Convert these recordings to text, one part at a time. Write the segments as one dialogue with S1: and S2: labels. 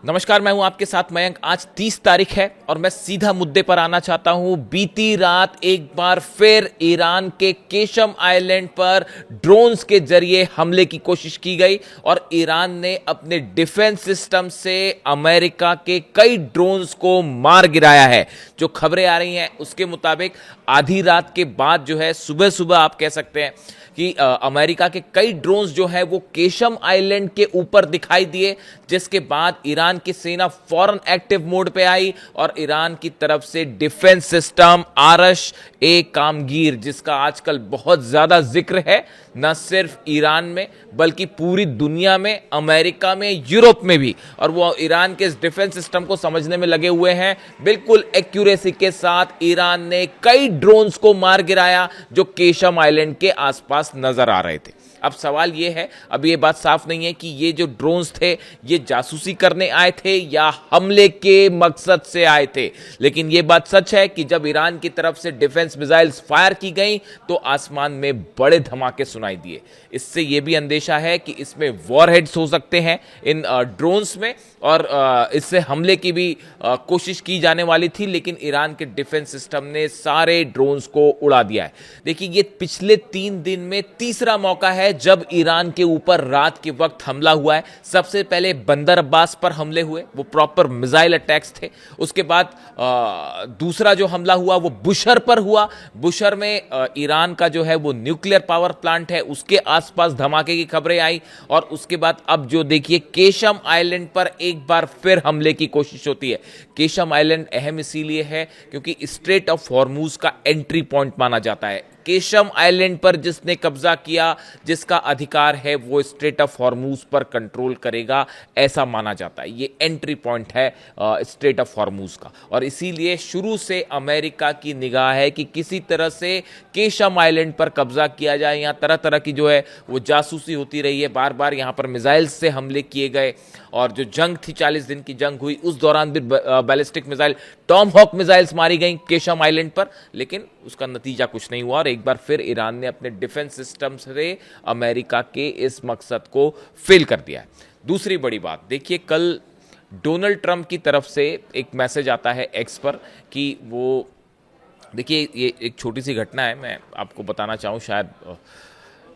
S1: नमस्कार, मैं हूं आपके साथ मयंक। आज 30 तारीख है और मैं सीधा मुद्दे पर आना चाहता हूं। बीती रात एक बार फिर ईरान के केशम आइलैंड पर ड्रोन्स के जरिए हमले की कोशिश की गई और ईरान ने अपने डिफेंस सिस्टम से अमेरिका के कई ड्रोन्स को मार गिराया है। जो खबरें आ रही हैं उसके मुताबिक आधी रात के बाद जो है सुबह सुबह आप कह सकते हैं कि अमेरिका के कई ड्रोन्स जो है वो केशम आइलैंड के ऊपर दिखाई दिए, जिसके बाद ईरान की सेना फौरन एक्टिव मोड पे आई और ईरान की तरफ से डिफेंस सिस्टम आरश ए कामगीर, जिसका आजकल बहुत ज्यादा जिक्र है न सिर्फ ईरान में बल्कि पूरी दुनिया में, अमेरिका में, यूरोप में भी, और वो ईरान के इस डिफेंस सिस्टम को समझने में लगे हुए हैं। बिल्कुल एक्यूरेसी के साथ ईरान ने कई ड्रोन्स को मार गिराया जो केशम आइलैंड के आसपास नजर आ रहे थे। अब सवाल यह है, अब ये बात साफ नहीं है कि ये जो ड्रोन्स थे ये जासूसी करने आए थे या हमले के मकसद से आए थे, लेकिन ये बात सच है कि जब ईरान की तरफ से डिफेंस मिसाइल्स फायर की गई तो आसमान में बड़े धमाके सुनाई दिए। इससे यह भी अंदेशा है कि इसमें वॉरहेड्स हो सकते हैं इन ड्रोन्स में और इससे हमले की भी कोशिश की जाने वाली थी, लेकिन ईरान के डिफेंस सिस्टम ने सारे ड्रोन्स को उड़ा दिया है। देखिए, ये पिछले 3 दिन में तीसरा मौका है जब ईरान के ऊपर रात के वक्त हमला हुआ है। सबसे पहले बंदर अब्बास पर हमले हुए, वो प्रॉपर मिसाइल अटैक्स थे। उसके बाद दूसरा जो हमला हुआ वो बुशर पर हुआ। बुशर में ईरान का जो है वो न्यूक्लियर पावर प्लांट है, उसके आसपास धमाके की खबरें आई। और उसके बाद अब जो देखिए केशम आइलैंड पर एक बार फिर हमले की कोशिश होती है। केशम आइलैंड अहम इसीलिए है क्योंकि स्ट्रेट ऑफ हॉर्मूज का एंट्री पॉइंट माना जाता है। केशम आइलैंड पर जिसने कब्जा किया, जिसका अधिकार है, वो स्ट्रेट ऑफ हॉर्मूज पर कंट्रोल करेगा, ऐसा माना जाता है। ये एंट्री पॉइंट है स्ट्रेट ऑफ हॉर्मूज का, और इसीलिए शुरू से अमेरिका की निगाह है कि किसी तरह से केशम आइलैंड पर कब्जा किया जाए। यहाँ तरह तरह की जो है वो जासूसी होती रही है, बार बार यहाँ पर मिसाइल्स से हमले किए गए। और जो जंग थी, 40 दिन की जंग हुई, उस दौरान भी ballistic missile, tomahawk missiles मारी गई केशम आइलैंड पर, लेकिन उसका नतीजा कुछ नहीं हुआ और एक बार फिर ईरान ने अपने डिफेंस सिस्टम से अमेरिका के इस मकसद को फेल कर दिया है। दूसरी बड़ी बात देखिए, कल डोनाल्ड ट्रंप की तरफ से एक मैसेज आता है एक्स पर कि वो, देखिए ये एक छोटी सी घटना है, मैं आपको बताना चाहूँ शायद।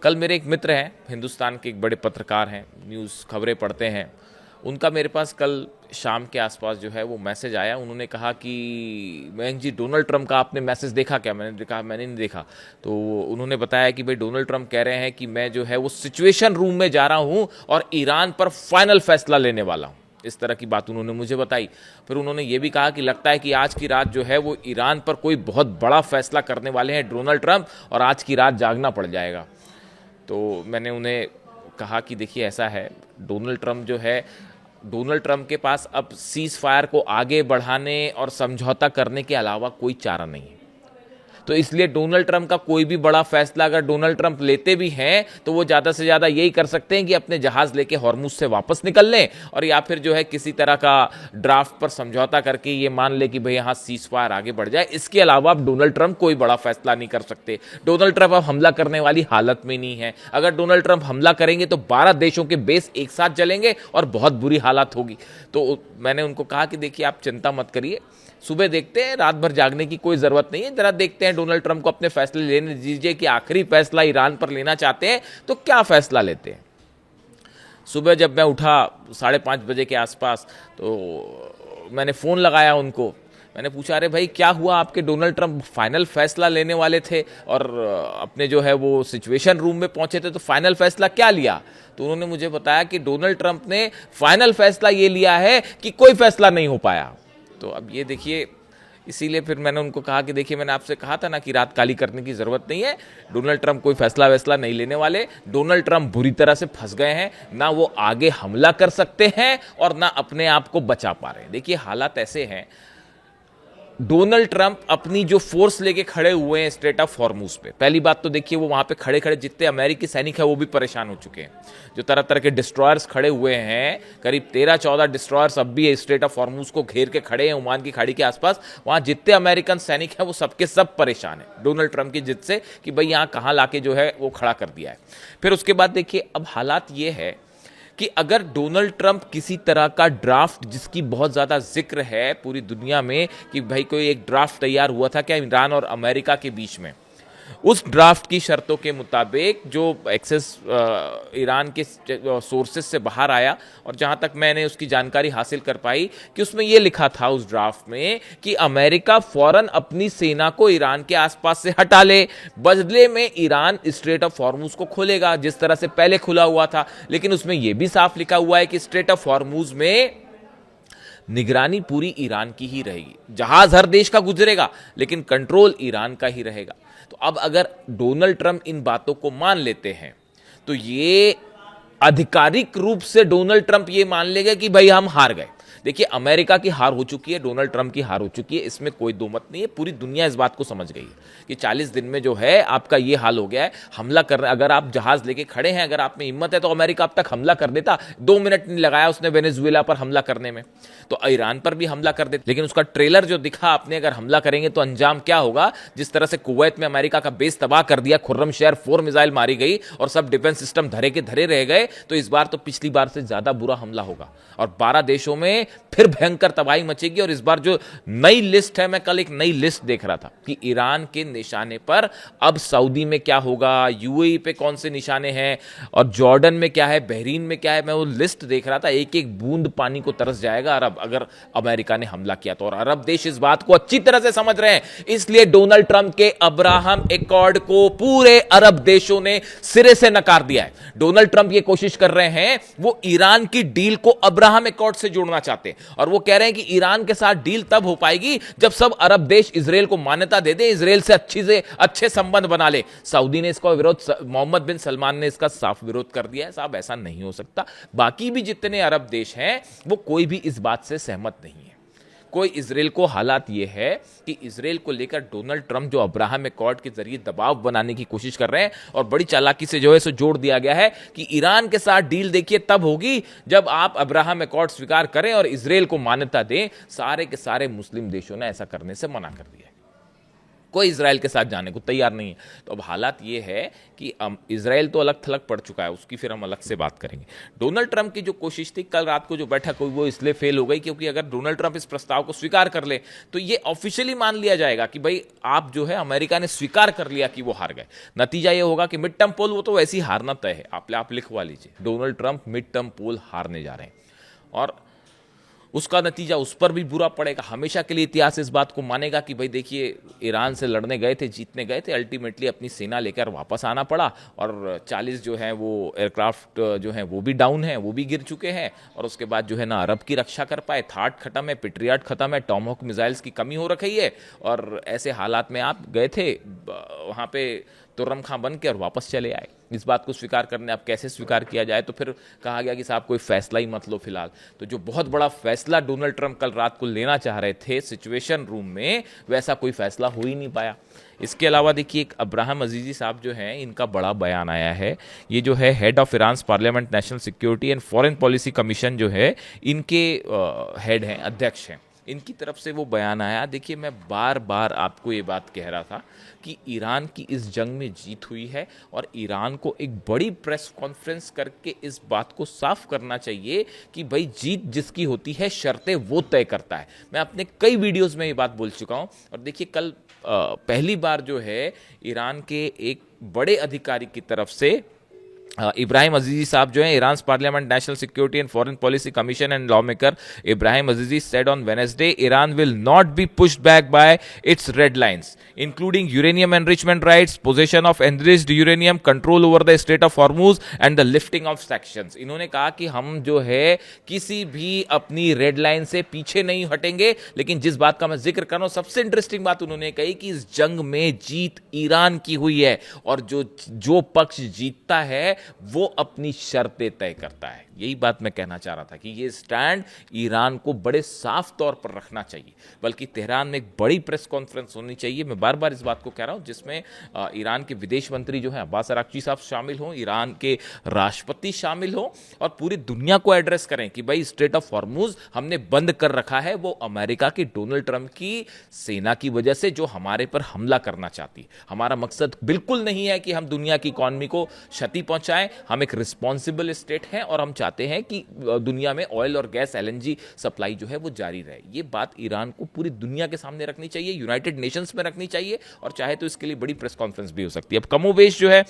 S1: कल मेरे एक मित्र हैं, हिंदुस्तान के एक बड़े पत्रकार हैं, न्यूज़ खबरें पढ़ते हैं, उनका मेरे पास कल शाम के आसपास जो है वो मैसेज आया। उन्होंने कहा कि मयंक जी, डोनाल्ड ट्रंप का आपने मैसेज देखा क्या? मैंने कहा मैंने नहीं देखा। तो उन्होंने बताया कि भाई डोनाल्ड ट्रंप कह रहे हैं कि मैं जो है वो सिचुएशन रूम में जा रहा हूं और ईरान पर फाइनल फैसला लेने वाला हूं। इस तरह की बात उन्होंने मुझे बताई। फिर उन्होंने ये भी कहा कि लगता है कि आज की रात जो है वो ईरान पर कोई बहुत बड़ा फैसला करने वाले हैं डोनाल्ड ट्रंप और आज की रात जागना पड़ जाएगा। तो मैंने उन्हें कहा कि देखिए ऐसा है, डोनाल्ड ट्रंप के पास अब सीज फायर को आगे बढ़ाने और समझौता करने के अलावा कोई चारा नहीं है। तो इसलिए डोनाल्ड ट्रंप का कोई भी बड़ा फैसला अगर डोनाल्ड ट्रंप लेते भी हैं तो वो ज़्यादा से ज़्यादा यही कर सकते हैं कि अपने जहाज़ लेके हॉर्मुज से वापस निकल लें, और या फिर जो है किसी तरह का ड्राफ्ट पर समझौता करके ये मान ले कि भाई यहाँ सीज फायर आगे बढ़ जाए। इसके अलावा अब डोनाल्ड ट्रंप कोई बड़ा फैसला नहीं कर सकते। डोनाल्ड ट्रंप अब हमला करने वाली हालत में नहीं है। अगर डोनाल्ड ट्रंप हमला करेंगे तो 12 देशों के बेस एक साथ जलेंगे और बहुत बुरी हालत होगी। तो मैंने उनको कहा कि देखिए आप चिंता मत करिए, सुबह देखते हैं, रात भर जागने की कोई जरूरत नहीं है। जरा देखते हैं डोनाल्ड ट्रंप को अपने फैसले लेने दीजिए कि आखिरी फैसला ईरान पर लेना चाहते हैं तो क्या फैसला लेते हैं। सुबह जब मैं उठा 5:30 बजे के आसपास, तो मैंने फ़ोन लगाया उनको। मैंने पूछा, अरे भाई क्या हुआ, आपके डोनाल्ड ट्रंप फाइनल फैसला लेने वाले थे और अपने जो है वो सिचुएशन रूम में पहुंचे थे, तो फाइनल फैसला क्या लिया? तो उन्होंने मुझे बताया कि डोनाल्ड ट्रंप ने फाइनल फैसला ये लिया है कि कोई फैसला नहीं हो पाया। तो अब ये देखिए, इसीलिए फिर मैंने उनको कहा कि देखिए मैंने आपसे कहा था ना कि रात काली करने की ज़रूरत नहीं है। डोनाल्ड ट्रंप कोई फैसला वैसला नहीं लेने वाले। डोनाल्ड ट्रंप बुरी तरह से फंस गए हैं, ना वो आगे हमला कर सकते हैं और ना अपने आप को बचा पा रहे हैं। देखिए हालात ऐसे हैं, डोनाल्ड ट्रंप अपनी जो फोर्स लेके खड़े हुए हैं स्ट्रेट ऑफ हॉर्मूज पे, पहली बात तो देखिए वो वहां पे खड़े खड़े जितने अमेरिकी सैनिक हैं वो भी परेशान हो चुके हैं। जो तरह तरह के डिस्ट्रॉयर्स खड़े हुए हैं, करीब 13-14 डिस्ट्रॉयर्स अब भी स्ट्रेट ऑफ हॉर्मूज को घेर के खड़े हैं ओमान की खाड़ी के आसपास। वहां जितने अमेरिकन सैनिक हैं वो सबके सब परेशान है डोनाल्ड ट्रंप की जिद से कि भाई यहाँ कहाँ लाके जो है वो खड़ा कर दिया है। फिर उसके बाद देखिए अब हालात ये है कि अगर डोनाल्ड ट्रंप किसी तरह का ड्राफ्ट, जिसकी बहुत ज़्यादा जिक्र है पूरी दुनिया में कि भाई कोई एक ड्राफ्ट तैयार हुआ था क्या ईरान और अमेरिका के बीच में, उस ड्राफ्ट की शर्तों के मुताबिक जो एक्सेस ईरान के सोर्सेस से बाहर आया और जहां तक मैंने उसकी जानकारी हासिल कर पाई कि उसमें यह लिखा था उस ड्राफ्ट में कि अमेरिका फौरन अपनी सेना को ईरान के आसपास से हटा ले, बदले में ईरान स्ट्रेट ऑफ हॉर्मुज को खोलेगा जिस तरह से पहले खुला हुआ था। लेकिन उसमें यह भी साफ लिखा हुआ है कि स्ट्रेट ऑफ हॉर्मुज में निगरानी पूरी ईरान की ही रहेगी, जहाज हर देश का गुजरेगा लेकिन कंट्रोल ईरान का ही रहेगा। तो अब अगर डोनाल्ड ट्रंप इन बातों को मान लेते हैं तो ये आधिकारिक रूप से डोनाल्ड ट्रंप ये मान लेगा कि भाई हम हार गए। देखिए, अमेरिका की हार हो चुकी है, डोनाल्ड ट्रंप की हार हो चुकी है, इसमें कोई दो मत नहीं है। पूरी दुनिया इस बात को समझ गई है कि 40 दिन में जो है आपका ये हाल हो गया है। हमला कर रहे, अगर आप जहाज लेके खड़े हैं, अगर आप में हिम्मत है तो अमेरिका अब तक हमला कर देता। 2 मिनट नहीं लगाया उसने वेनेजुएला पर हमला करने में, तो ईरान पर भी हमला कर देता। लेकिन उसका ट्रेलर जो दिखा आपने, अगर हमला करेंगे तो अंजाम क्या होगा, जिस तरह से कुवैत में अमेरिका का बेस तबाह कर दिया, खुर्रम शहर 4 मिसाइल मारी गई और सब डिफेंस सिस्टम धरे के धरे रह गए, तो इस बार तो पिछली बार से ज्यादा बुरा हमला होगा और 12 देशों में फिर भयंकर तबाही मचेगी। और इस बार जो नई लिस्ट है, मैं कल एक नई लिस्ट देख रहा था कि ईरान के निशाने पर अब सऊदी में क्या होगा, यूएई पे कौन से निशाने हैं और जॉर्डन में क्या है, बहरीन में क्या है, मैं वो लिस्ट देख रहा था। एक एक बूंद पानी को तरस जाएगा अरब, अगर अमेरिका ने हमला किया तो। और अरब देश इस बात को अच्छी तरह से समझ रहे हैं, इसलिए डोनाल्ड ट्रंप के अब्राहम एकॉर्ड को पूरे अरब देशों ने सिरे से नकार दिया है। डोनाल्ड ट्रंप ये कोशिश कर रहे हैं, वो ईरान की डील को अब्राहम एकॉर्ड से जोड़ना चाहते हैं और वो कह रहे हैं कि ईरान के साथ डील तब हो पाएगी जब सब अरब देश इजराइल को मान्यता दे दे, इजराइल से अच्छे संबंध बना ले। सऊदी ने इसका विरोध, मोहम्मद बिन सलमान ने इसका साफ विरोध कर दिया है, साहब ऐसा नहीं हो सकता। बाकी भी जितने अरब देश हैं वो कोई भी इस बात से सहमत नहीं है। कोई इजराइल को, हालात ये है कि इजराइल को लेकर डोनाल्ड ट्रंप जो अब्राहम एकॉर्ड के जरिए दबाव बनाने की कोशिश कर रहे हैं और बड़ी चालाकी से जो है सो जोड़ दिया गया है कि ईरान के साथ डील देखिए तब होगी जब आप अब्राहम एकॉर्ड स्वीकार करें और इजराइल को मान्यता दें। सारे के सारे मुस्लिम देशों ने ऐसा करने से मना कर दिया है, कोई इजराइल के साथ जाने को तैयार नहीं है। तो अब हालात ये है कि इजराइल तो अलग थलग पड़ चुका है, उसकी फिर हम अलग से बात करेंगे। डोनाल्ड ट्रंप की जो कोशिश थी कल रात को जो बैठक हुई वो इसलिए फेल हो गई क्योंकि अगर डोनाल्ड ट्रंप इस प्रस्ताव को स्वीकार कर ले तो ये ऑफिशियली मान लिया जाएगा कि भाई आप जो है, अमेरिका ने स्वीकार कर लिया कि वो हार गए। नतीजा ये होगा कि मिड टर्म पोल वो तो वैसे ही हारना तय है, आप लिखवा लीजिए, डोनाल्ड ट्रंप मिड टर्म पोल हारने जा रहे हैं और उसका नतीजा उस पर भी बुरा पड़ेगा। हमेशा के लिए इतिहास इस बात को मानेगा कि भाई देखिए, ईरान से लड़ने गए थे, जीतने गए थे, अल्टीमेटली अपनी सेना लेकर वापस आना पड़ा और 40 जो है वो एयरक्राफ्ट जो हैं वो भी डाउन हैं, वो भी गिर चुके हैं और उसके बाद जो है ना अरब की रक्षा कर पाए, थाट खत्म है, पेट्रियाट खत्म है, टॉमहॉक मिसाइल्स की कमी हो रखी है और ऐसे हालात में आप गए थे वहाँ पे तुर्रम खां बन के और वापस चले आए। इस बात को स्वीकार करने, अब कैसे स्वीकार किया जाए, तो फिर कहा गया कि साहब कोई फैसला ही मत लो फिलहाल। तो जो बहुत बड़ा फैसला डोनाल्ड ट्रंप कल रात को लेना चाह रहे थे सिचुएशन रूम में, वैसा कोई फैसला हो ही नहीं पाया। इसके अलावा देखिए, एक अब्राहम अजीजी साहब जो हैं, इनका बड़ा बयान आया है। ये जो है head of Iran parliament national security and foreign policy commission जो है, इनके हेड हैं, अध्यक्ष हैं, इनकी तरफ से वो बयान आया। देखिए, मैं बार बार आपको ये बात कह रहा था कि ईरान की इस जंग में जीत हुई है और ईरान को एक बड़ी प्रेस कॉन्फ्रेंस करके इस बात को साफ करना चाहिए कि भाई जीत जिसकी होती है शर्तें वो तय करता है। मैं अपने कई वीडियोस में ये बात बोल चुका हूँ और देखिए, कल पहली बार जो है ईरान के एक बड़े अधिकारी की तरफ से इब्राहिम अजीजी साहब जो हैं, Iran parliament national security and foreign policy commission and law maker Ibrahim अजीजी said on Wednesday Iran will not be pushed back by it's red lines including uranium enrichment rights, possession of enriched uranium, control over the straight of Hormuz and the lifting of sanctions. इन्होंने कहा कि हम जो है किसी भी अपनी red line से पीछे नहीं हटेंगे। लेकिन जिस बात का मैं जिक्र कर रहा हूं, सबसे इंटरेस्टिंग बात उन्होंने कही कि इस जंग में जीत ईरान की हुई है और जो पक्ष जीतता है वो अपनी शर्तें तय करता है। यही बात मैं कहना चाह रहा था कि ये स्टैंड ईरान को बड़े साफ तौर पर रखना चाहिए, बल्कि तेहरान में एक बड़ी प्रेस कॉन्फ्रेंस होनी चाहिए। मैं बार बार इस बात को कह रहा हूं जिसमें ईरान के विदेश मंत्री जो हैं अब्बास अराक्ची साहब शामिल हों, ईरान के राष्ट्रपति शामिल हों और पूरी दुनिया को एड्रेस करें कि भाई स्ट्रेट ऑफ हॉर्मुज हमने बंद कर रखा है, वो अमेरिका की डोनाल्ड ट्रंप की सेना की वजह से जो हमारे पर हमला करना चाहती है। हमारा मकसद बिल्कुल नहीं है कि हम दुनिया की इकॉनमी को क्षति पहुंचाएं, हम एक रिस्पॉन्सिबल स्टेट हैं और हम चाहते हैं कि दुनिया में ऑयल और गैस एलएनजी सप्लाई जो है वो जारी रहे। ये बात ईरान को पूरी दुनिया के सामने रखनी चाहिए, यूनाइटेड नेशंस में रखनी चाहिए, और चाहे तो इसके लिए बड़ी प्रेस कॉन्फ्रेंस भी हो सकती है। अब कमोबेश जो है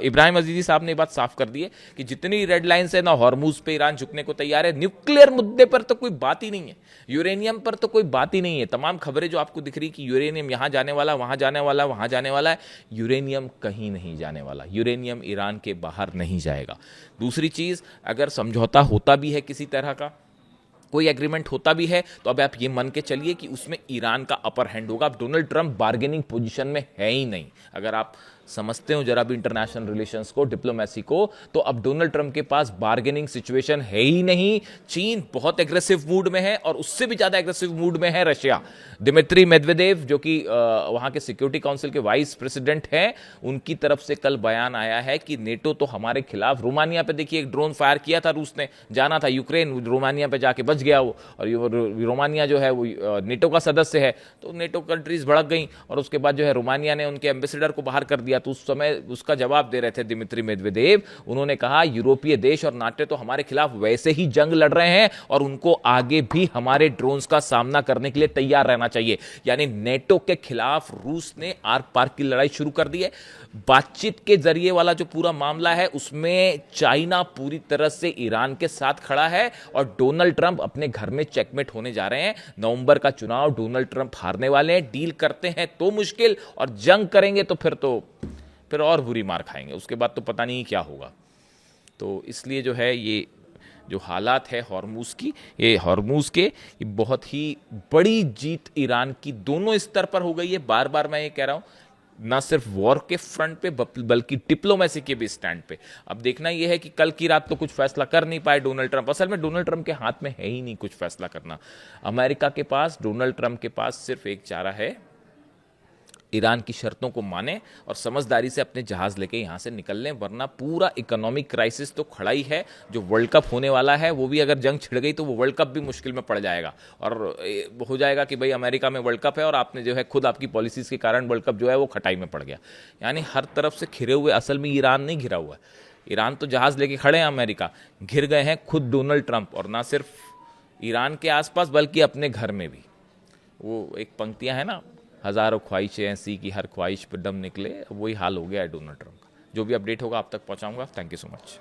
S1: इब्राहिम अजीजी साहब ने बात साफ कर दी है कि जितनी रेड लाइन्स है ना, हॉर्मूज पे ईरान झुकने को तैयार है, न्यूक्लियर मुद्दे पर तो कोई बात ही नहीं है, यूरेनियम पर तो कोई बात ही नहीं है। तमाम खबरें जो आपको दिख रही कि यूरेनियम यहां जाने वाला, वहां जाने वाला, वहां जाने वाला है, यूरेनियम कहीं नहीं जाने वाला, यूरेनियम ईरान के बाहर नहीं जाएगा। दूसरी चीज, अगर समझौता होता भी है, किसी तरह का कोई एग्रीमेंट होता भी है, तो अब आप ये मान के चलिए कि उसमें ईरान का अपर हैंड होगा। अब डोनाल्ड ट्रंप बार्गेनिंग पोजीशन में है ही नहीं। अगर आप समझते हो जरा भी इंटरनेशनल रिलेशंस को, डिप्लोमेसी को, तो अब डोनाल्ड ट्रंप के पास बार्गेनिंग सिचुएशन है ही नहीं। चीन बहुत एग्रेसिव मूड में है, और उससे भी ज्यादा एग्रेसिव मूड में है रशिया। दिमित्री मेदवेदेव, जो कि वहां के सिक्योरिटी काउंसिल के वाइस प्रेसिडेंट हैं, उनकी तरफ से कल बयान आया है कि नेटो तो हमारे खिलाफ, रोमानिया पे देखिए एक ड्रोन फायर किया था रूस ने, जाना था यूक्रेन, रोमानिया पे जाके बच गया वो, और रोमानिया जो है वो नेटो का सदस्य है, तो नेटो कंट्रीज भड़क गई, और उसके बाद जो है रोमानिया ने उनके एम्बेसडर को बाहर कर दिया। तो उस समय उसका जवाब दे रहे थे दिमित्री मेदवेदेव, उन्होंने कहा यूरोपीय देश और नाटो तो हमारे खिलाफ वैसे ही जंग लड़ रहे हैं, और उनको आगे भी हमारे ड्रोन्स का सामना करने के लिए तैयार रहना चाहिए। यानी नेटो के खिलाफ रूस ने आर पार की लड़ाई शुरू कर दी है। बातचीत के जरिए वाला जो पूरा मामला है, उसमें चाइना पूरी तरह से ईरान के साथ खड़ा है, और डोनाल्ड ट्रंप अपने घर में चेकमेट होने जा रहे हैं। नवंबर का चुनाव डोनाल्ड ट्रंप हारने वाले हैं। डील करते हैं तो मुश्किल, और जंग करेंगे तो फिर और बुरी मार खाएंगे। उसके बाद तो पता नहीं क्या होगा। तो इसलिए जो है ये जो हालात है हॉर्मूज की, ये हॉर्मूज के ये बहुत ही बड़ी जीत ईरान की दोनों स्तर पर हो गई है। बार बार मैं ये कह रहा हूं, ना सिर्फ वॉर के फ्रंट पे बल्कि डिप्लोमेसी के भी स्टैंड पे। अब देखना यह है कि कल की रात तो कुछ फैसला कर नहीं पाए डोनाल्ड ट्रंप। असल में डोनाल्ड ट्रंप के हाथ में है ही नहीं कुछ फैसला करना। अमेरिका के पास, डोनाल्ड ट्रंप के पास सिर्फ एक चारा है, ईरान की शर्तों को माने और समझदारी से अपने जहाज लेके यहां से निकल लें, वरना पूरा इकोनॉमिक क्राइसिस तो खड़ा ही है। जो वर्ल्ड कप होने वाला है, वो भी अगर जंग छिड़ गई तो वो वर्ल्ड कप भी मुश्किल में पड़ जाएगा, और हो जाएगा कि भाई अमेरिका में वर्ल्ड कप है और आपने जो है खुद आपकी पॉलिसीज के कारण वर्ल्ड कप जो है वो खटाई में पड़ गया। यानी हर तरफ से घिरे हुए, असल में ईरान नहीं घिरा हुआ है, ईरान तो जहाज लेके खड़े हैं, अमेरिका घिर गए हैं खुद डोनाल्ड ट्रंप। और ना सिर्फ ईरान के आसपास बल्कि अपने घर में भी। वो एक पंक्तियां है ना, हजारों ख्वाहिशें ऐसी कि हर ख्वाहिश पर दम निकले, वही हाल हो गया है डोनाल्ड ट्रंप का। जो भी अपडेट होगा आप तक पहुंचाऊंगा। Thank you so much.